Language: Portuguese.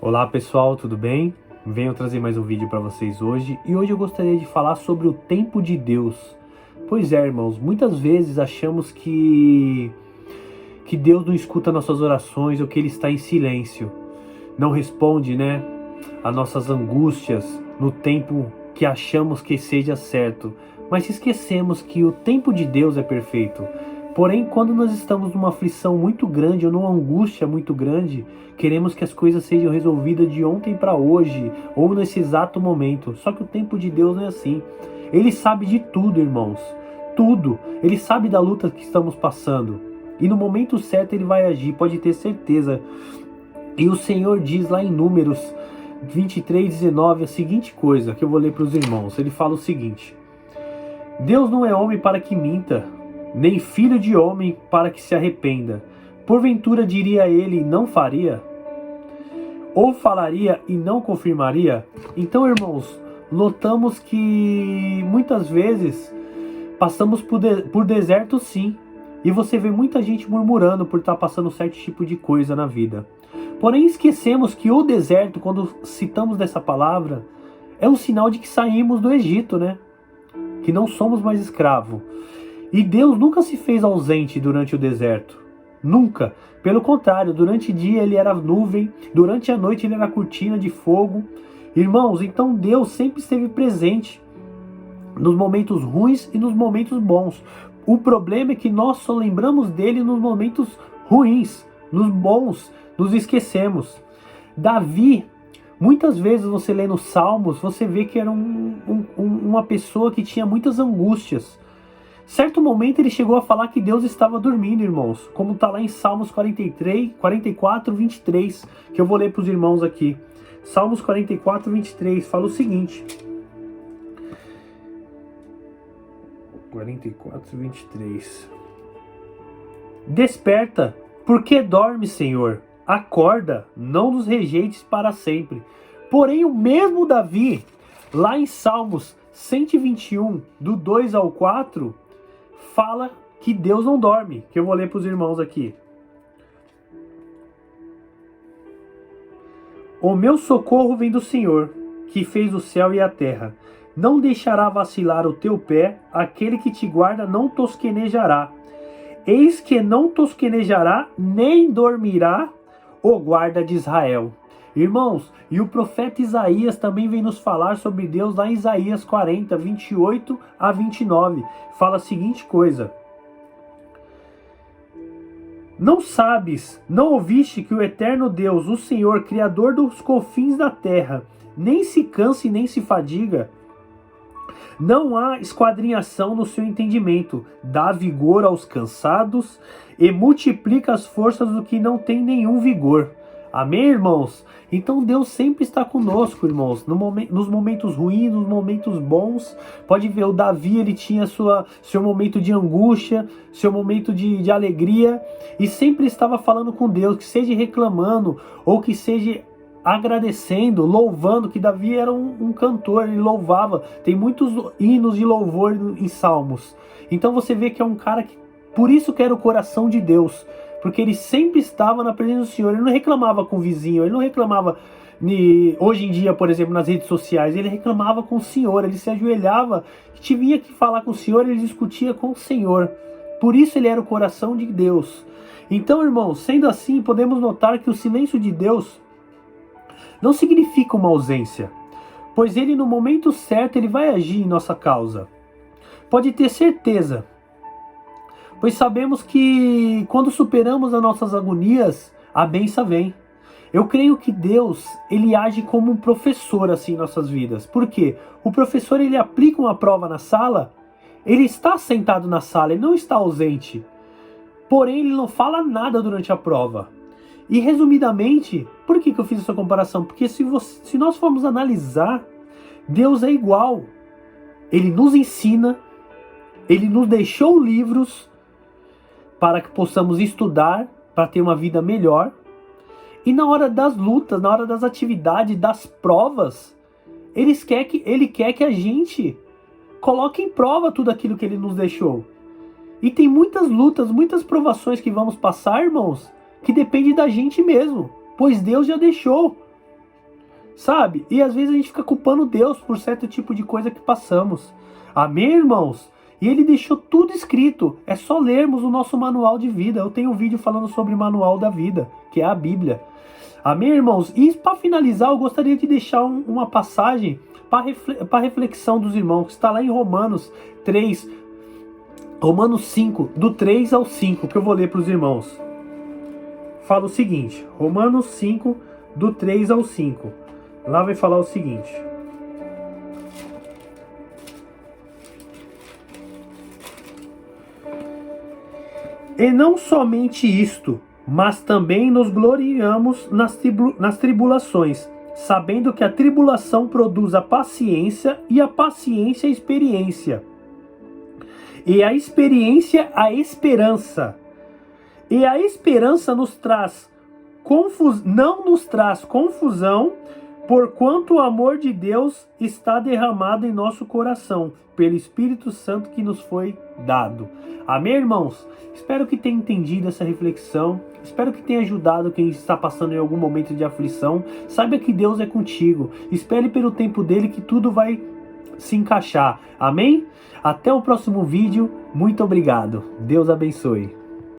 Olá pessoal, tudo bem? Venho trazer mais um vídeo para vocês hoje e hoje eu gostaria de falar sobre o tempo de Deus. Pois é, irmãos, muitas vezes achamos que Deus não escuta nossas orações ou que Ele está em silêncio. Não responde, a nossas angústias no tempo que achamos que seja certo. Mas esquecemos que o tempo de Deus é perfeito. Porém, quando nós estamos numa aflição muito grande ou numa angústia muito grande, queremos que as coisas sejam resolvidas de ontem para hoje ou nesse exato momento. Só que o tempo de Deus não é assim. Ele sabe de tudo, irmãos. Tudo. Ele sabe da luta que estamos passando. E no momento certo Ele vai agir, pode ter certeza. E o Senhor diz lá em Números 23:19 a seguinte coisa, que eu vou ler para os irmãos. Ele fala o seguinte: Deus não é homem para que minta, nem filho de homem para que se arrependa. Porventura diria ele e não faria? Ou falaria e não confirmaria? Então, irmãos, notamos que muitas vezes passamos por deserto, sim. E você vê muita gente murmurando por estar passando certo tipo de coisa na vida. Porém, esquecemos que o deserto, quando citamos dessa palavra, é um sinal de que saímos do Egito, que não somos mais escravos. E Deus nunca se fez ausente durante o deserto. Nunca. Pelo contrário, durante o dia Ele era nuvem, durante a noite Ele era cortina de fogo. Irmãos, então Deus sempre esteve presente nos momentos ruins e nos momentos bons. O problema é que nós só lembramos dele nos momentos ruins. Nos bons, nos esquecemos. Davi, muitas vezes você lê nos Salmos, você vê que era uma pessoa que tinha muitas angústias. Certo momento ele chegou a falar que Deus estava dormindo, irmãos. Como está lá em Salmos 44:23, que eu vou ler para os irmãos aqui. Salmos 44:23 fala o seguinte. 44:23. Desperta, porque dorme, Senhor. Acorda, não nos rejeites para sempre. Porém, o mesmo Davi, lá em Salmos 121, do 2 ao 4, fala que Deus não dorme, que eu vou ler para os irmãos aqui. O meu socorro vem do Senhor, que fez o céu e a terra. Não deixará vacilar o teu pé, aquele que te guarda não tosquenejará. Eis que não tosquenejará, nem dormirá o guarda de Israel. Irmãos, e o profeta Isaías também vem nos falar sobre Deus lá em Isaías 40:28-29. Fala a seguinte coisa: Não sabes, não ouviste que o eterno Deus, o Senhor, Criador dos confins da terra, nem se cansa e nem se fadiga? Não há esquadrinhação no seu entendimento, dá vigor aos cansados e multiplica as forças do que não tem nenhum vigor. Amém, irmãos? Então Deus sempre está conosco, irmãos, nos momentos ruins, nos momentos bons. Pode ver, o Davi, ele tinha seu momento de angústia, seu momento de alegria, e sempre estava falando com Deus, que seja reclamando, ou que seja agradecendo, louvando, que Davi era um cantor, ele louvava. Tem muitos hinos de louvor em Salmos. Então você vê que é um cara que, por isso que era o coração de Deus, porque ele sempre estava na presença do Senhor. Ele não reclamava com o vizinho, ele não reclamava hoje em dia, por exemplo, nas redes sociais. Ele reclamava com o Senhor, ele se ajoelhava, tinha que falar com o Senhor, ele discutia com o Senhor. Por isso ele era o coração de Deus. Então, irmãos, sendo assim, podemos notar que o silêncio de Deus não significa uma ausência, pois Ele, no momento certo, Ele vai agir em nossa causa. Pode ter certeza, pois sabemos que quando superamos as nossas agonias, a bênção vem. Eu creio que Deus, Ele age como um professor assim em nossas vidas. Por quê? O professor, ele aplica uma prova na sala, ele está sentado na sala, ele não está ausente. Porém, ele não fala nada durante a prova. E resumidamente, por que eu fiz essa comparação? Porque se nós formos analisar, Deus é igual. Ele nos ensina, Ele nos deixou livros para que possamos estudar, para ter uma vida melhor. E na hora das lutas, na hora das atividades, das provas, Ele quer que a gente coloque em prova tudo aquilo que Ele nos deixou. E tem muitas lutas, muitas provações que vamos passar, irmãos, que depende da gente mesmo, pois Deus já deixou. sabe? E às vezes a gente fica culpando Deus por certo tipo de coisa que passamos. Amém, irmãos? E ele deixou tudo escrito. É só lermos o nosso manual de vida. Eu tenho um vídeo falando sobre o manual da vida, que é a Bíblia. Amém, irmãos? E para finalizar, eu gostaria de deixar uma passagem para reflexão dos irmãos, que está lá em Romanos 3, Romanos 5, do 3 ao 5, que eu vou ler para os irmãos. Fala o seguinte, Romanos 5, do 3 ao 5. Lá vai falar o seguinte: e não somente isto, mas também nos gloriamos nas tribulações, sabendo que a tribulação produz a paciência, e a paciência a experiência, e a experiência a esperança. E a esperança não nos traz confusão, porquanto o amor de Deus está derramado em nosso coração, pelo Espírito Santo que nos foi dado. Amém, irmãos? Espero que tenha entendido essa reflexão. Espero que tenha ajudado quem está passando em algum momento de aflição. Saiba que Deus é contigo. Espere pelo tempo dele que tudo vai se encaixar. Amém? Até o próximo vídeo. Muito obrigado. Deus abençoe.